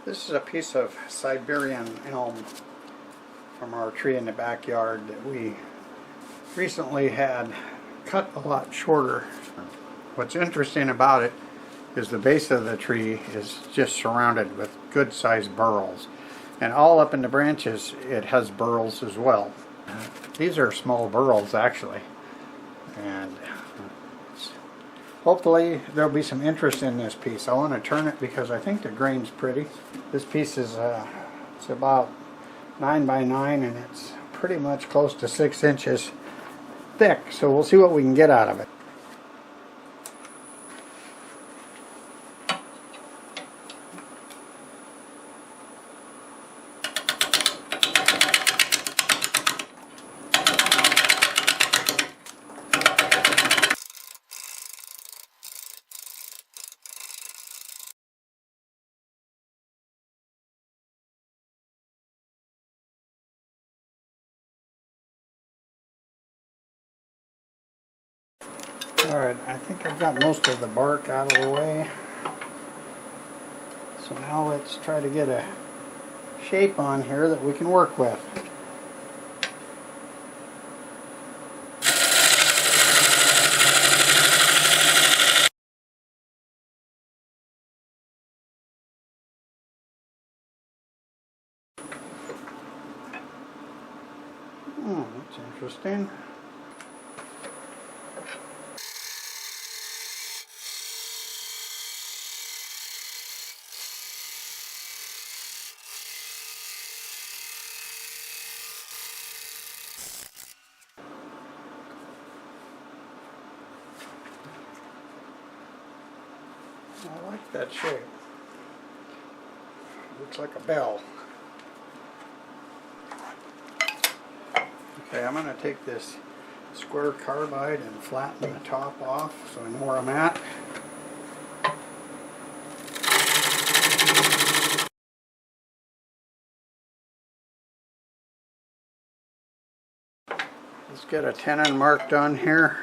This is a piece of Siberian elm from our tree in the backyard that we recently had cut a lot shorter. What's interesting about it is the base of the tree is just surrounded with good sized burls, and all up in the branches it has burls as well. These are small burls actually, and hopefully there'll be some interest in this piece. I want to turn it because I think the grain's pretty. This piece is it's about 9 by 9 and it's pretty much close to 6 inches thick, so we'll see what we can get out of it. Alright, I think I've got most of the bark out of the way. So now let's try to get a shape on here that we can work with. Oh, that's interesting. I like that shape. Looks like a bell. Okay, I'm going to take this square carbide and flatten the top off so I know where I'm at. Let's get a tenon marked on here.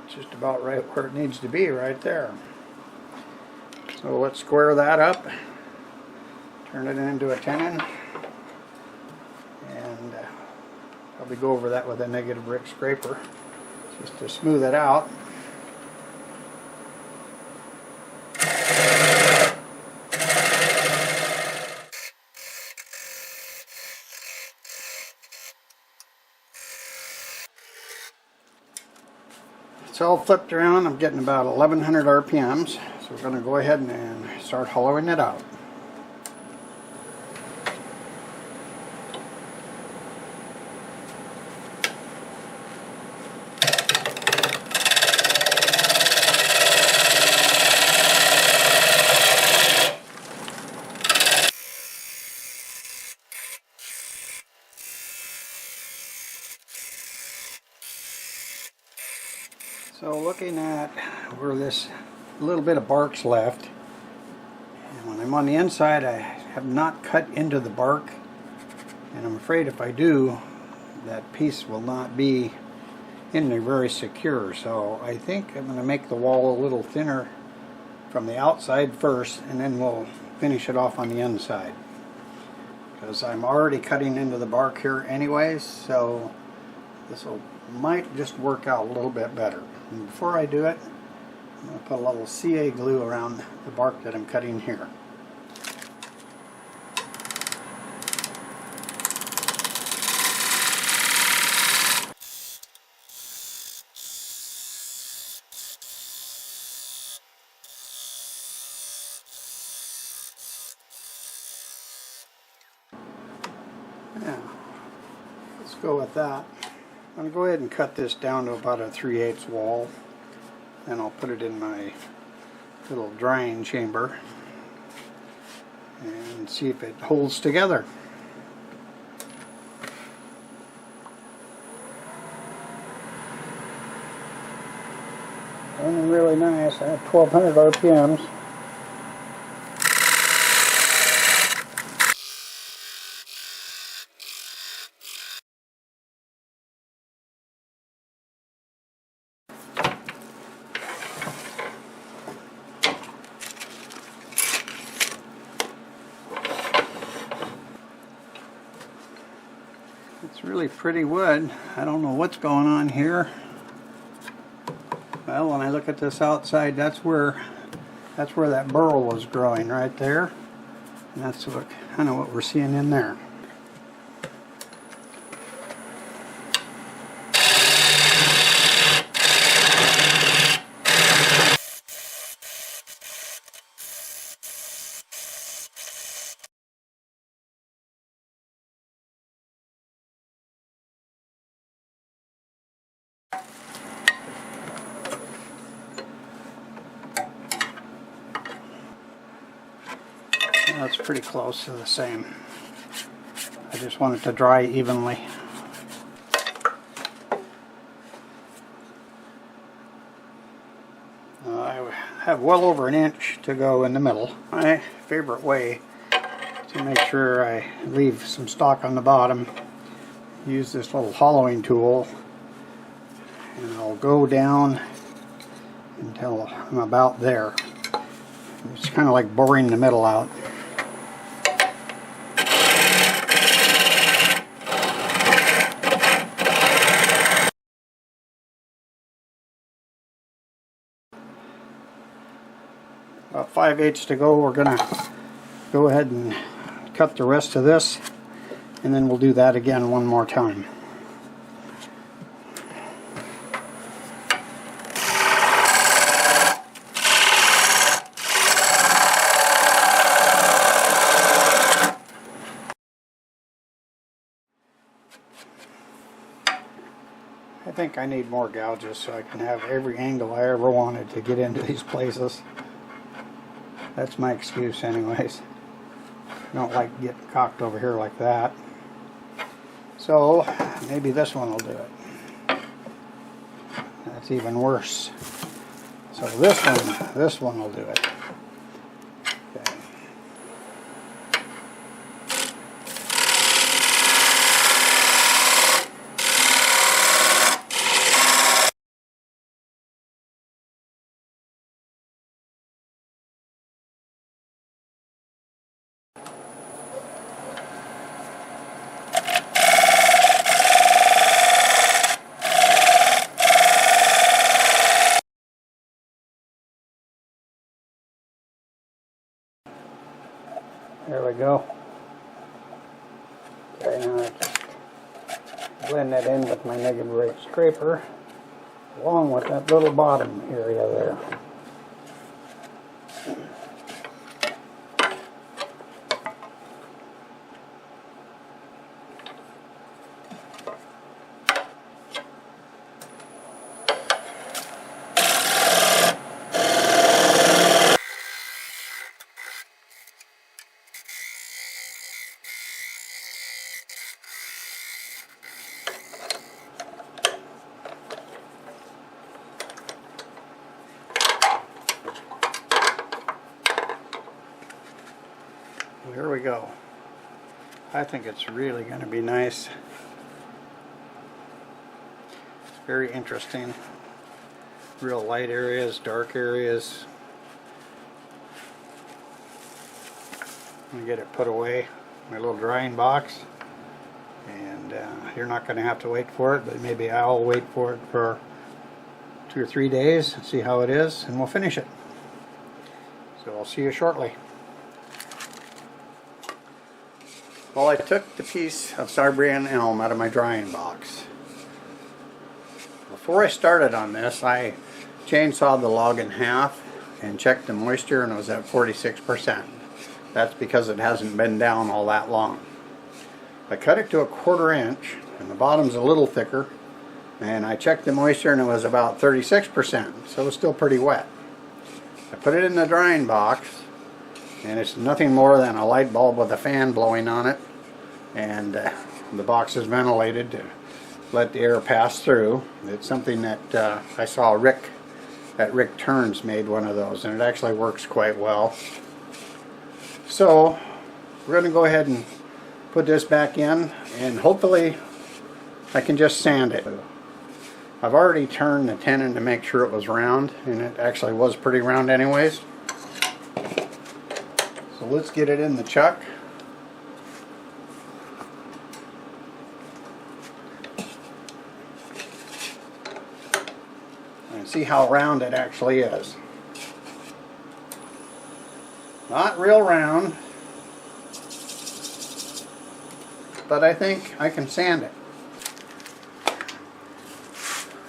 It's just about right where it needs to be, right there. So let's square that up, turn it into a tenon, and probably go over that with a negative brick scraper just to smooth it out. It's all flipped around. I'm getting about 1100 RPMs, so we're going to go ahead and start hollowing it out. So looking at where this little bit of bark's left, and when I'm on the inside I have not cut into the bark, and I'm afraid if I do that piece will not be in there very secure, so I think I'm going to make the wall a little thinner from the outside first, and then we'll finish it off on the inside, because I'm already cutting into the bark here anyways, so this might just work out a little bit better. And before I do it, I'm going to put a little CA glue around the bark that I'm cutting here. Yeah, let's go with that. I'm going to go ahead and cut this down to about a 3/8 wall, and I'll put it in my little drying chamber and see if it holds together. Running really nice. I have 1200 RPMs. really pretty wood. I don't know what's going on here. Well, when I look at this outside, that's where that burl was growing right there. And that's kind of what we're seeing in there. That's pretty close to the same. I just want it to dry evenly. I have well over an inch to go in the middle. My favorite way to make sure I leave some stock on the bottom, use this little hollowing tool, and I'll go down until I'm about there. It's kind of like boring the middle out. About 5/8 to go. We're going to go ahead and cut the rest of this, and then we'll do that again one more time. I think I need more gouges so I can have every angle I ever wanted to get into these places. That's my excuse anyways. I don't like getting cocked over here like that. So maybe this one will do it. That's even worse. So this one will do it. Okay. There we go. Okay, now I just blend that in with my negative rate scraper, along with that little bottom area there. Here we go. I think it's really going to be nice. It's very interesting. Real light areas, dark areas. I'm going to get it put away in my little drying box. And you're not going to have to wait for it, but maybe I'll wait for it for 2 or 3 days and see how it is, and we'll finish it. So I'll see you shortly. Well, I took the piece of Siberian Elm out of my drying box. Before I started on this, I chainsawed the log in half and checked the moisture, and it was at 46%. That's because it hasn't been down all that long. I cut it to 1/4 inch, and the bottom's a little thicker, and I checked the moisture and it was about 36%, so it was still pretty wet. I put it in the drying box, and it's nothing more than a light bulb with a fan blowing on it, and the box is ventilated to let the air pass through. It's something that I saw Rick Turns made one of those, and it actually works quite well. So we're going to go ahead and put this back in, and hopefully I can just sand it. I've already turned the tenon to make sure it was round, and it actually was pretty round anyways. So let's get it in the chuck. see how round it actually is. Not real round, but I think I can sand it.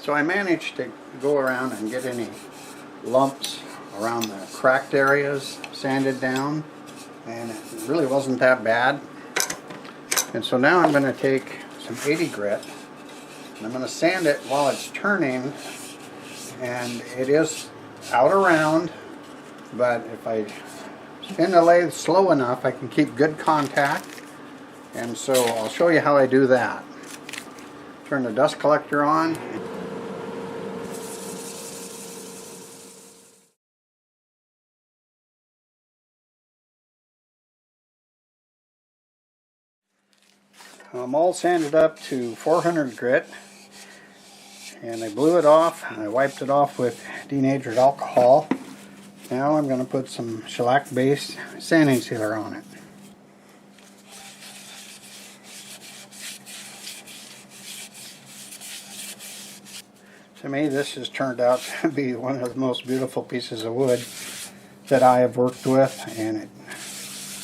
So I managed to go around and get any lumps around the cracked areas sanded down, and it really wasn't that bad. And so now I'm going to take some 80 grit and I'm going to sand it while it's turning, and it is out around, but if I spin the lathe slow enough I can keep good contact, and so I'll show you how I do that. Turn the dust collector on. I'm all sanded up to 400 grit, and I blew it off and I wiped it off with denatured alcohol. Now I'm going to put some shellac based sanding sealer on it. To me, this has turned out to be one of the most beautiful pieces of wood that I have worked with, and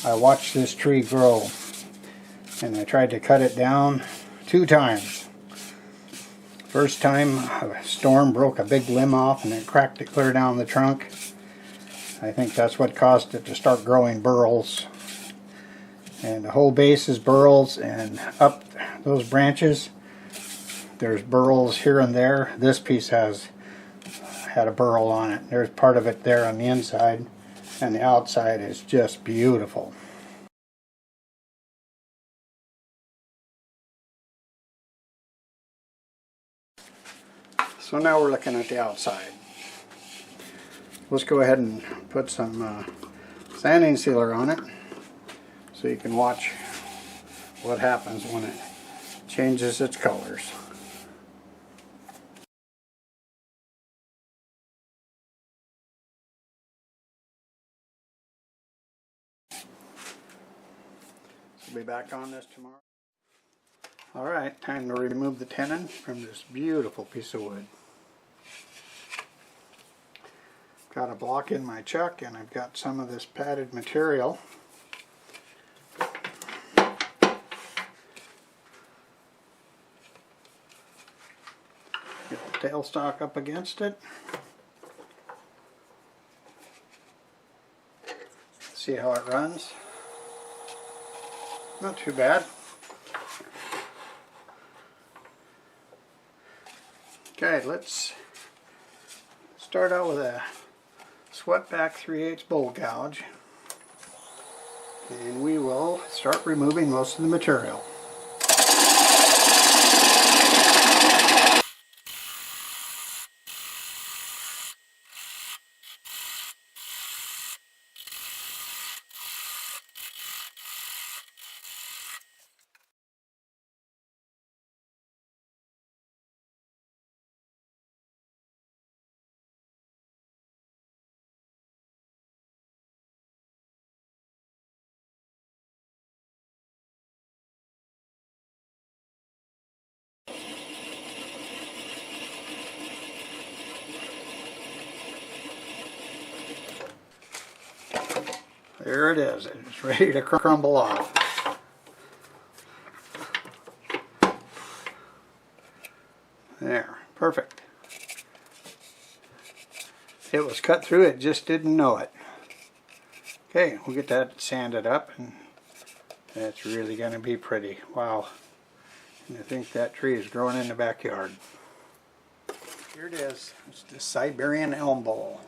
I watched this tree grow. And I tried to cut it down 2 times. First time a storm broke a big limb off and it cracked it clear down the trunk. I think that's what caused it to start growing burls. And the whole base is burls, and up those branches there's burls here and there. This piece had a burl on it. There's part of it there on the inside, and the outside is just beautiful. So now we're looking at the outside. Let's go ahead and put some sanding sealer on it so you can watch what happens when it changes its colors. We'll be back on this tomorrow. Alright, time to remove the tenon from this beautiful piece of wood. Got a block in my chuck, and I've got some of this padded material. Get the tailstock up against it. See how it runs. Not too bad. Okay, let's start out with a swept back 3/8 bowl gouge, and we will start removing most of the material. There it is. It's ready to crumble off. There. Perfect. It was cut through, it just didn't know it. Okay, we'll get that sanded up, and that's really going to be pretty. Wow. And I think that tree is growing in the backyard. Here it is. It's the Siberian Elm bowl.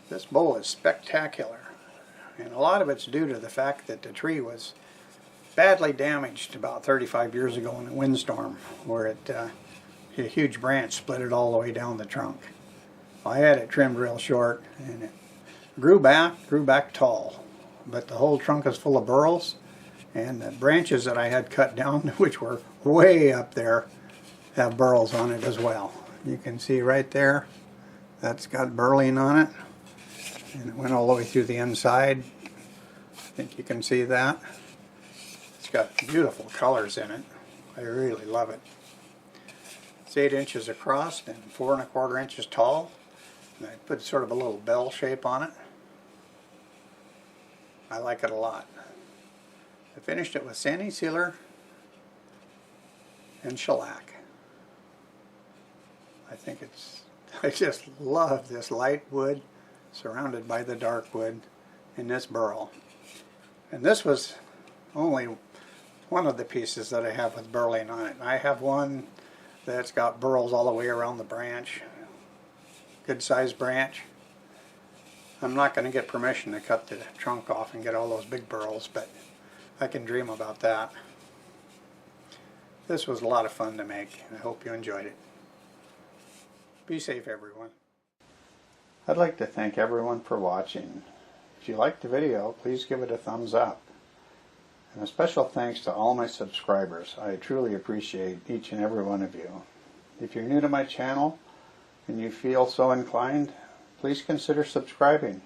This bowl is spectacular. And a lot of it's due to the fact that the tree was badly damaged about 35 years ago in a windstorm, where a huge branch split it all the way down the trunk. I had it trimmed real short, and it grew back tall. But the whole trunk is full of burls, and the branches that I had cut down, which were way up there, have burls on it as well. You can see right there, that's got burling on it. And it went all the way through the inside. I think you can see that. It's got beautiful colors in it. I really love it. It's It's 8 inches across and 4 1/4 inches tall. And I put sort of a little bell shape on it. I like it a lot. I finished it with sanding sealer and shellac. I just love this light wood surrounded by the dark wood in this burl. And this was only one of the pieces that I have with burling on it. I have one that's got burls all the way around the branch. Good sized branch. I'm not going to get permission to cut the trunk off and get all those big burls, but I can dream about that. This was a lot of fun to make, and I hope you enjoyed it. Be safe, everyone. I'd like to thank everyone for watching. If you liked the video, please give it a thumbs up. And a special thanks to all my subscribers. I truly appreciate each and every one of you. If you're new to my channel and you feel so inclined, please consider subscribing.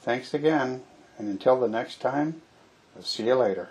Thanks again, and until the next time, I'll see you later.